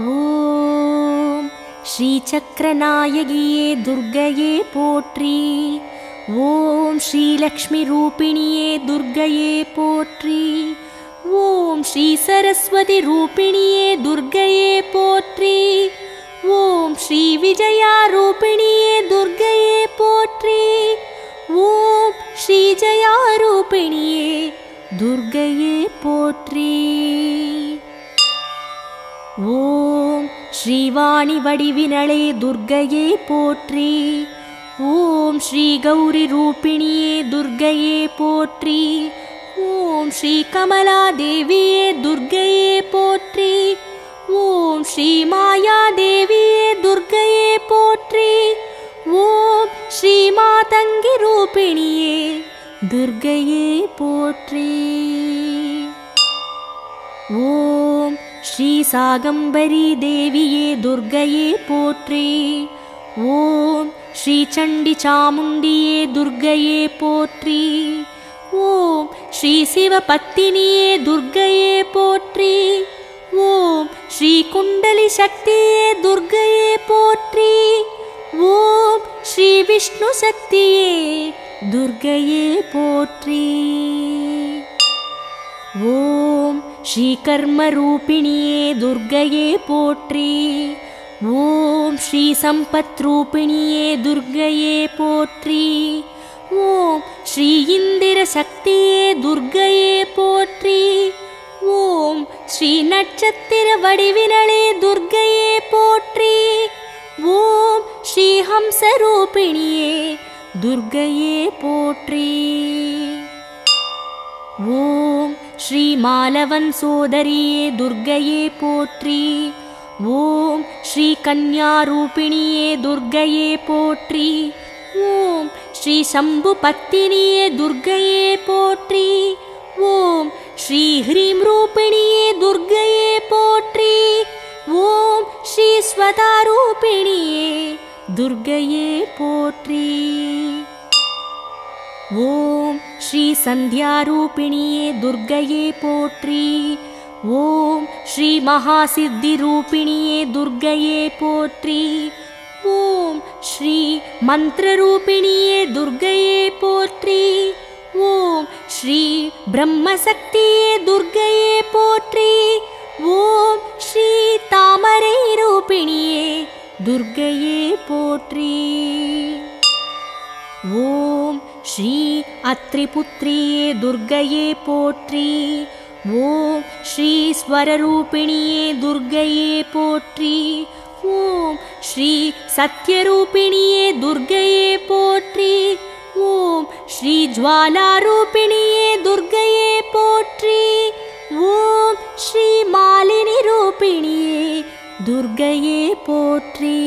ஓம் ஸ்ரீ சக்கரநாயகியே துர்க்கையே போற்றி. ஓம் ஸ்ரீ லக்ஷ்மி ரூபிணியே துர்க்கையே போற்றி. ஓம் ஸ்ரீ சரஸ்வதி ரூபிணியே துர்க்கையே போற்றி. ஓம் ஸ்ரீ விஜயா ரூபிணியே துர்க்கையே போற்றி. ஓம் ஸ்ரீ ஜயா ரூபிணியே துர்க்கையே போற்றி. ஓம் ஸ்ரீவாணி வடிவினளே துர்க்கையே போற்றி. ஓம் ஸ்ரீ கௌரி ரூபிணியே துர்க்கையே போற்றி. ஓம் ஸ்ரீ கமலா தேவியே துர்க்கையே போற்றி. ஓம் ஸ்ரீ மாயா தேவியே துர்க்கையே போற்றி. ஓம் ஸ்ரீ மாதங்கி ரூபிணியே துர்க்கையே போற்றி. ஓம் ஸ்ரீ சாகம்பரி தேவியே துர்க்கையே போற்றி. ஓம் ஸ்ரீ சண்டி சாமுண்டியே துர்க்கையே போற்றி. ஓம் ஸ்ரீ சிவபத்தினியே துர்க்கையே போற்றி. ஓம் ஸ்ரீ குண்டலி சக்தியே துர்க்கையே போற்றி. ஓம் ஸ்ரீ விஷ்ணு சக்தியே துர்க்கையே போற்றி. ஓம் ஸ்ரீ கர்ம ரூபிணியே துர்க்கையே போற்றி. ஓம் ஸ்ரீ சம்பத் ரூபிணியே துர்க்கையே போற்றி. ஓம் ஸ்ரீ இந்திர சக்தியே துர்க்கையே போற்றி. ஓம் ஸ்ரீ நட்சத்திர வடிவினளே துர்க்கையே போற்றி. ஓம் ஸ்ரீ ஹம்ச ரூபிணியே துர்க்கையே போற்றி. ஓம் ஸ்ரீ மாலவன் சோதரியே துர்க்கையே போற்றி. ஓம் ஸ்ரீ கன்யா ரூபிணியே துர்க்கையே போற்றி. ஓம் ஸ்ரீ சம்பு பத்தினியே துர்க்கையே போற்றி. ஓம் ஸ்ரீ ஹ்ரீம் ரூபிணியே துர்க்கையே போற்றி. ஓம் ஸ்ரீ ஸ்வதா ரூபிணியே துர்க்கையே போற்றி. ஓம் ஸ்ரீ சந்தியா ரூபிணியே துர்க்கையே போற்றி. ஓம் ஸ்ரீ மகாசித்தி ரூபிணியே துர்க்கையே போற்றி. ஓம் ஸ்ரீ மந்திர ரூபிணியே துர்க்கையே போற்றி. ஓம் ஸ்ரீ பிரம்மசக்தியே துர்க்கையே போற்றி. ஓம் ஸ்ரீ தாமரை ரூபிணியே துர்க்கையே போற்றி. ஓம் ஸ்ரீ அத்ரிபுத்ரியே துர்க்கையே போற்றி. ஓம் ஸ்ரீ ஸ்வரரூபிணியே துர்க்கையே போற்றி. ஓம் ஸ்ரீ சத்யரூபிணியே துர்க்கையே போற்றி. ஓம் ஸ்ரீ ஜ்வாலாரூபிணியே துர்க்கையே போற்றி. ஓம் ஸ்ரீ மாலினி ரூபிணியே துர்க்கையே போற்றி.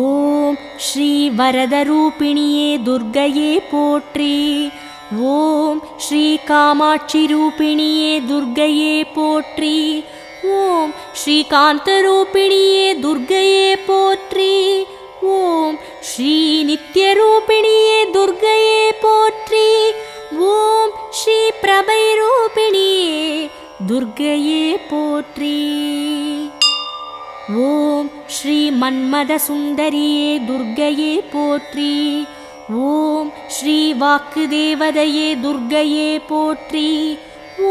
ஓம் ஸ்ரீ வரதரூபிணியே துர்க்கையே போற்றி. ஓம் ஸ்ரீ காமாட்சி ரூபிணியே துர்க்கையே போற்றி. ஓம் ஸ்ரீ காந்தரூபிணியே துர்க்கையே போற்றி. ஓம் ஸ்ரீ நித்யரூபிணியே துர்க்கையே போற்றி. ஓம் ஸ்ரீ பிரபை ரூபிணியே துர்க்கையே போற்றி. ஓம் ஸ்ரீ மன்மத சுந்தரியே துர்க்கையே போற்றி. ஓம் ஸ்ரீ வாக்கு தேவதையே துர்க்கையே போற்றி.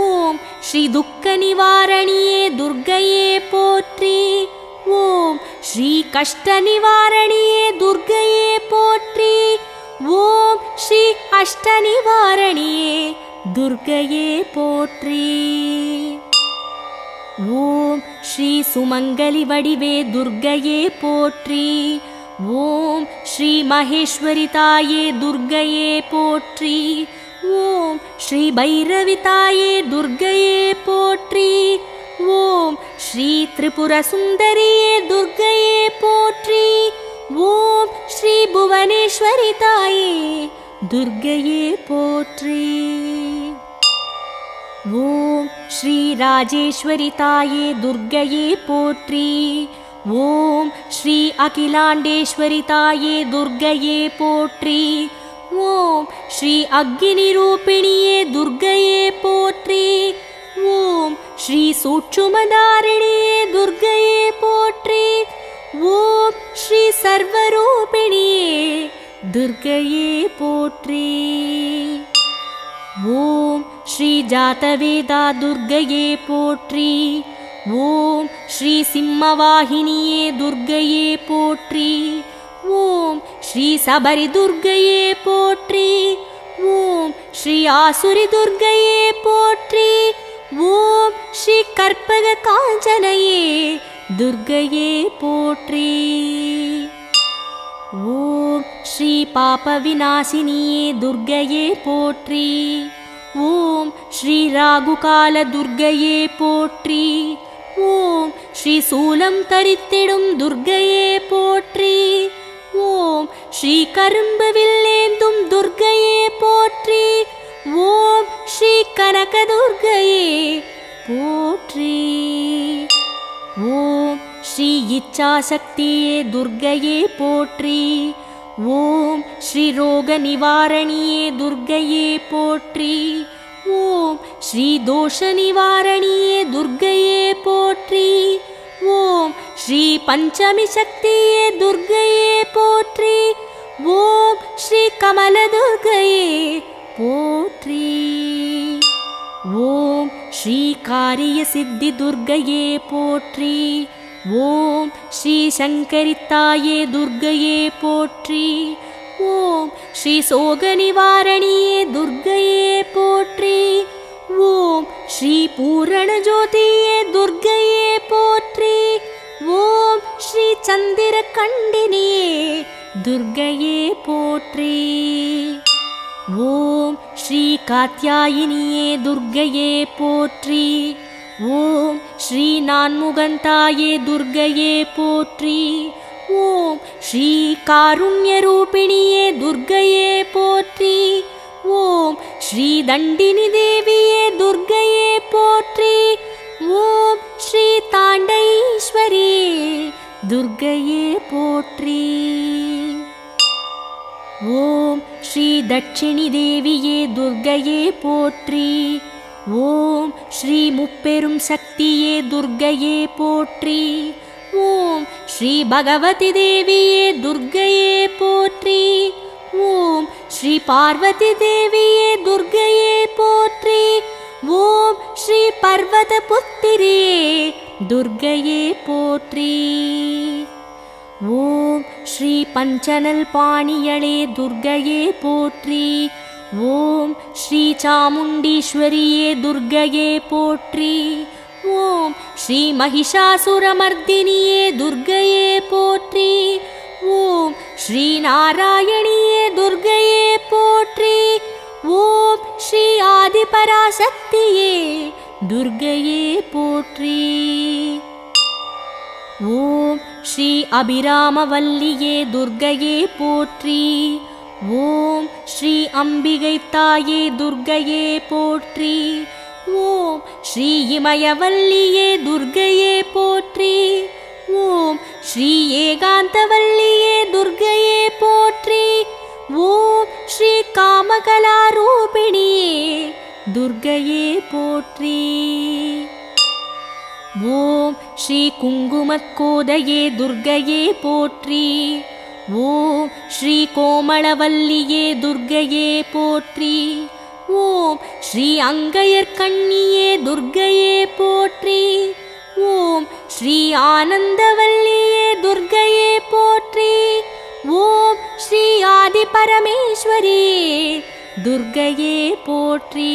ஓம் ஸ்ரீ துக்க நிவாரணியே துர்க்கையே போற்றி. ஓம் ஸ்ரீ கஷ்ட நிவாரணியே துர்க்கையே போற்றி. ஓம் ஸ்ரீ அஷ்ட நிவாரணியே துர்க்கையே போற்றி. ஓம் ஸ்ரீ சுமங்கலி வடிவே துர்க்கையே போற்றி. ஓம் ஸ்ரீ மகேஸ்வரி தாயே துர்க்கையே போற்றி. ஓம் ஸ்ரீ பைரவி தாயே துர்க்கையே போற்றி. ஓம் ஸ்ரீ திரிபுர சுந்தரியே துர்க்கையே போற்றி. ஓம் ஸ்ரீ புவனேஸ்வரி தாயே துர்க்கையே போற்றி. ஓம் ஸ்ரீ ராஜேஸ்வரி தாயே துர்க்கையே போற்றி. ஓம் ஸ்ரீ அகிலாண்டேஸ்வரி தாயே துர்க்கையே போற்றி. ஓம் ஸ்ரீ அக்னி ரூபிணியே துர்க்கையே போற்றி. ஓம் ஸ்ரீ சூட்சுமதாரிணியே துர்க்கையே போற்றி. ஓம் ஸ்ரீ சர்வரூபிணியே துர்க்கையே போற்றி. ஓம் ஸ்ரீ ஜாதவேதா துர்க்கையே போற்றி. ஓம் ஸ்ரீ சிம்மவாகினியே துர்க்கையே போற்றி. ஓம் ஸ்ரீ சபரி துர்க்கையே போற்றி. ஓம் ஸ்ரீ ஆசுரி துர்க்கையே போற்றி. ஓம் ஸ்ரீ கற்பக காஞ்சனையே துர்க்கையே போற்றி. ஓம் ஸ்ரீ பாப விநாசினியே துர்க்கையே போற்றி. ஓம் ஸ்ரீ ராகுகால துர்க்கையே போற்றி. ஓம் ஸ்ரீ சூலம் தரித்திடும் துர்க்கையே போற்றி. ஓம் ஸ்ரீ கரும்பு வில்லேந்தும் துர்க்கையே போற்றி. ஓம் ஸ்ரீ கனக துர்க்கையே போற்றி. ஓம் ஸ்ரீ இச்சாசக்தியே துர்க்கையே போற்றி. ஓம் ஸ்ரீ ரோக நிவாரணியே துர்க்கையே போற்றி. ஓம் ஸ்ரீ தோஷ நிவாரணியே துர்க்கையே போற்றி. ஓம் ஸ்ரீ பஞ்சமி சக்தியே துர்க்கையே போற்றி. ஓம் ஸ்ரீ கமல துர்க்கையே போற்றி. ஓம் ஸ்ரீ காரிய சித்தி துர்க்கையே போற்றி. ஓம் ஸ்ரீ சங்கரித்தாயே துர்க்கையே போற்றி. ஓம் ஸ்ரீ சோக நிவாரணியே துர்க்கையே போற்றி. ஓம் ஸ்ரீ பூரண ஜோதியே துர்க்கையே போற்றி. ஓம் ஸ்ரீ சந்திர கண்டினியே துர்க்கையே போற்றி. ஓம் ஸ்ரீ காத்யாயினியே துர்க்கையே போற்றி. ஓம் ஸ்ரீ நான்முகந்தாயே துர்க்கையே போற்றி. ஓம் ஸ்ரீ காருண்ய ரூபிணியே துர்க்கையே போற்றி. ஓம் ஸ்ரீ தண்டினி தேவியே துர்க்கையே போற்றி. ஓம் ஸ்ரீ தாண்டைஸ்வரியே துர்க்கையே போற்றி. ஓம் ஸ்ரீ தட்சிணி தேவியே துர்க்கையே போற்றி. ஓம் ஸ்ரீ முப்பெரும் சக்தியே துர்க்கையே போற்றி. ஓம் ஸ்ரீ பகவதி தேவியே துர்க்கையே போற்றி. ஓம் ஸ்ரீ பார்வதி தேவியே துர்க்கையே போற்றி. ஓம் ஸ்ரீ பர்வத புத்திரியே துர்க்கையே போற்றி. ஓம் ஸ்ரீ பஞ்சனல் பாணியளே துர்க்கையே போற்றி. ஓம் ஸ்ரீ சாமுண்டீஸ்வரியே துர்க்கையே போற்றி. ஓம் ஸ்ரீ மகிஷாசுரமர்தினியே துர்க்கையே போற்றி. ஓம் ஸ்ரீ நாராயணியே துர்க்கையே போற்றி. ஓம் ஸ்ரீ ஆதிபராசக்தியே துர்க்கையே போற்றி. ஓம் ஸ்ரீ அபிராமவல்லியே துர்க்கையே போற்றி. ஓம் ஸ்ரீ அம்பிகை தாயே துர்க்கையே போற்றி. ஓம் ஸ்ரீ இமயவல்லியே துர்க்கையே போற்றி. ஓம் ஸ்ரீ ஏகாந்தவல்லியே துர்க்கையே போற்றி. ஓம் ஸ்ரீ காமகலாரூபிணியே துர்க்கையே போற்றி. ஓம் ஸ்ரீ குங்குமக்கோதையே துர்க்கையே போற்றி. ஓம் ஸ்ரீ கோமளவல்லியே துர்க்கையே போற்றி. ஓம் ஸ்ரீ அங்கையர்கண்ணியே துர்க்கையே போற்றி. ஓம் ஸ்ரீ ஆனந்தவல்லியே துர்க்கையே போற்றி. ஓம் ஸ்ரீ ஆதிபரமேஸ்வரியே துர்க்கையே போற்றி.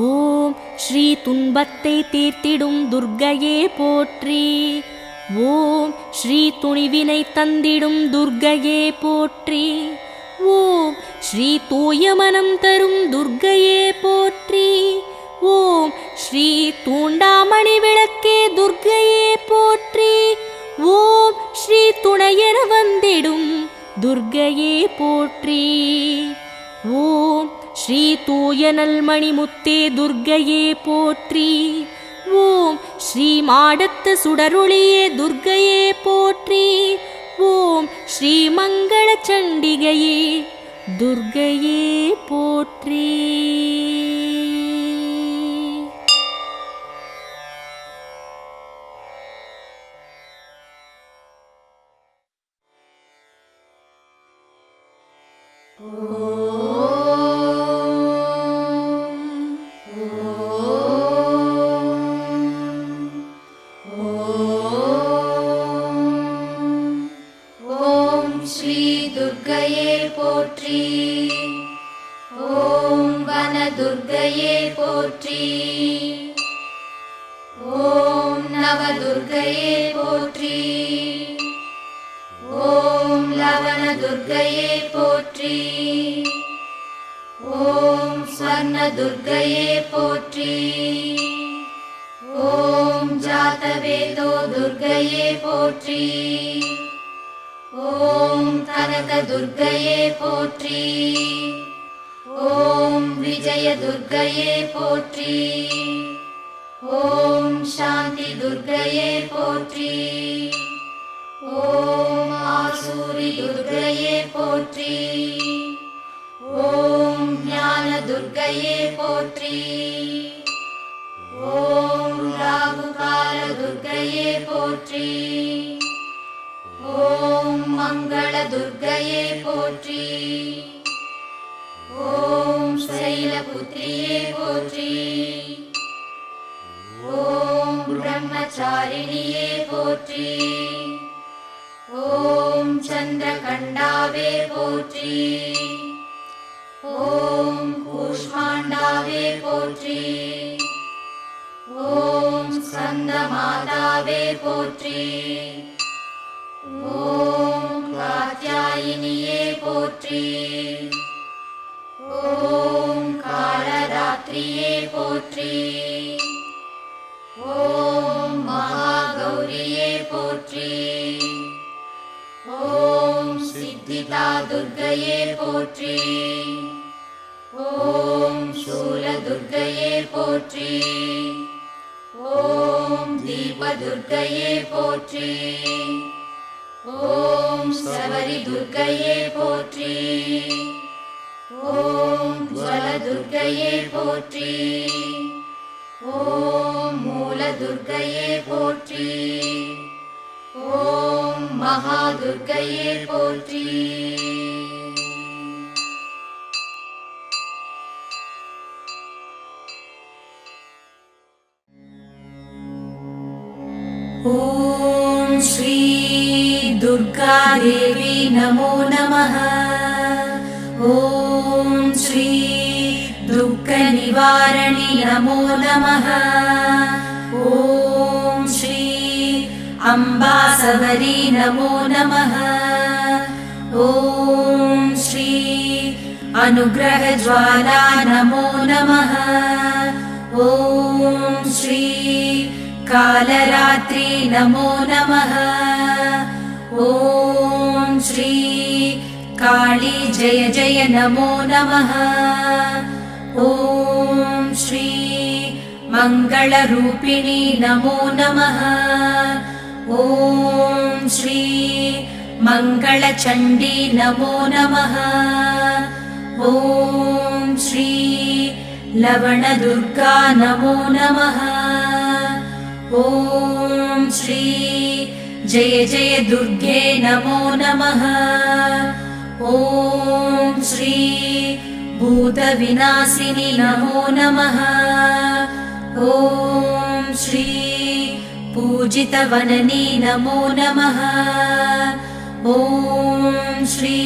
ஓம் ஸ்ரீ துன்பத்தை தீர்த்திடும் துர்க்கையே போற்றி. ஓம் ஸ்ரீ துணிவினை தந்திடும் துர்க்கையே போற்றி. ஓம் ஸ்ரீ தூய மனம் தரும் துர்க்கையே போற்றி. ஓம் ஸ்ரீ தூண்டாமணி விளக்கே துர்க்கையே போற்றி. ஓம் ஸ்ரீ துணையென வந்திடும் துர்க்கையே போற்றி. ஓம் ஸ்ரீ தூய நல்மணி முத்தே துர்க்கையே போற்றி. ஓம் ஸ்ரீ மாடத்து சுடரொளியே துர்க்கையே போற்றி. ஓம் ஸ்ரீ மங்கள சண்டிகையே துர்க்கையே போற்றி. துர்க்கையே போற்றி. ஓம் நவதுர்க்கையே போற்றி. ஓம் லவண துர்க்கையே போற்றி. ஓம் ஸ்வர்ண துர்க்கையே போற்றி. ஓம் ஜாதவேதோ துர்க்கையே போற்றி. ஓம் கனக துர்க்கையே போற்றி. ஓம் விஜய துர்க்கையே போற்றி. ஓம் சாந்தி துர்க்கையே போற்றி. ஓம் ஆசூரி துர்க்கையே போற்றி. ஓம் ஞான துர்க்கையே போற்றி. ஓம் ராகுகால துர்க்கையே போற்றி. ஓம் மங்கள துர்க்கையே போற்றி. ஓம் சைலபுத்ரியே போற்றி. ஓம் பிரம்மச்சாரிணியே போற்றி. ஓம் சந்திரகண்டாவே போற்றி. ஓம் கூஷ்மாண்டாவே போற்றி. ஓம் ஸ்கந்தமாதாவே போற்றி. ஓம் காத்யாயினியே போற்றி. ஓம் காலராத்திரியே போற்றி. ஓம் மகாகௌரியே போற்றி. ஓம் சித்திதா துர்க்கையே போற்றி. ஓம் சூல துர்க்கையே போற்றி. ஓம் தீப துர்க்கையே போற்றி. ஓம் சவரி துர்க்கையே போற்றி. ஓம் ஜ்வல துர்க்கையே போற்றி. ஓம் மூல துர்க்கையே போற்றி. ஓம் மகா துர்க்கையே போற்றி. ஓம் ஸ்ரீ துர்கா தேவி நமோ நமः. ஓம் ஸ்ரீ துக்க நிவாரணி நமோ நமः. ஓம் ஸ்ரீ அம்பா சவரி நமோ நமः. ஓம் ஸ்ரீ அனுகிரக ஜ்வாலா நமோ நமः. ஓம் ஸ்ரீ कालरात्रि नमो नमः. ओम श्री काली जय जय नमो नमः. ओम श्री मंगलरूपिणी नमो नमः. ओम श्री मंगलचंडी नमो नमः. ओम श्री लवणदुर्गा नमो नमः. ओम श्री जय जय दुर्गे नमो नमः. ओम श्री भूतविनाशिनी नमो नमः. ओम श्री पूजितवननी नमो नमः. ओम श्री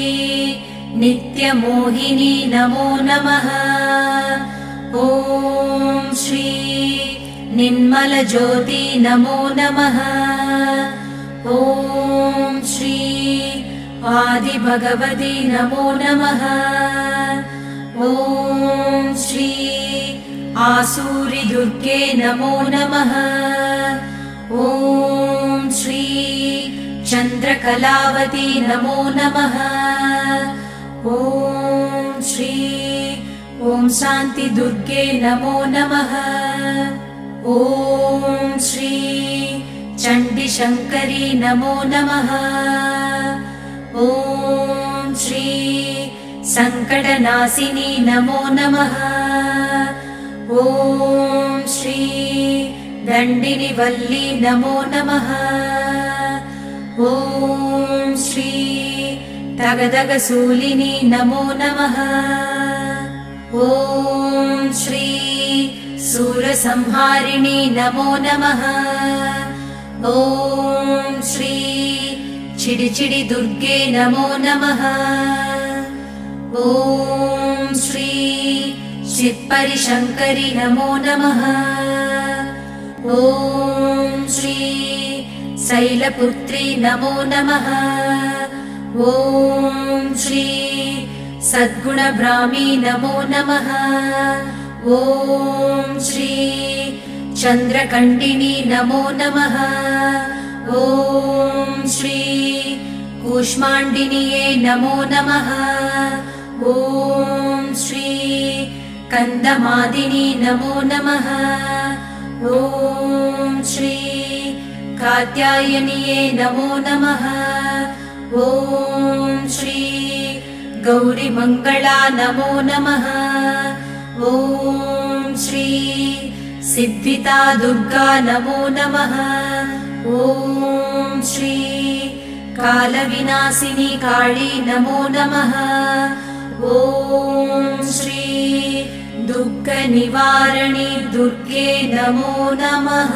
नित्यमोहिनी नमो नमः. ओम श्री निर्मल ज्योति नमो नमः. ओम श्री आदि भगवती नमो नमः. ओम श्री आसूरी दुर्गे नमो नमः. ओम श्री चंद्रकलावती नमो नमः. ओम श्री ओम शांति दुर्गे नमो नमः. ओम श्री चंडी शंकरी नमो नमः. ओम श्री संकटनाशिनी नमो नमः. ओम श्री दंडिनी वल्ली नमो नमः. ओम श्री तगदगसूलिनी नमो नमः. ओम श्री सूरसंहारिणी नमो नमः. ओम श्री चिडि चिडि दुर्गे नमो नमः. ओम श्री चित्परिशङ्करि नमो नमः। ॐ श्री शैलपुत्री नमो नमः। ॐ श्री सद्गुणभ्रामी नमो नमः। ॐ श्री चन्द्रकण्डिनी नमो नमः। ॐ श्री कूष्माण्डिन्यै नमो नमः। ॐ श्री कन्दमादिनी नमो नमः। ॐ श्री कात्यायन्यै नमो नमः। ॐ श्री गौरीमङ्गला नमो नमः। ॐ श्री सिद्धिता दुर्गा नमो नमः। ॐ श्री कालविनाशिनी काली नमो नमः। ॐ श्री दुःखनिवारिणी दुर्गे नमो नमः।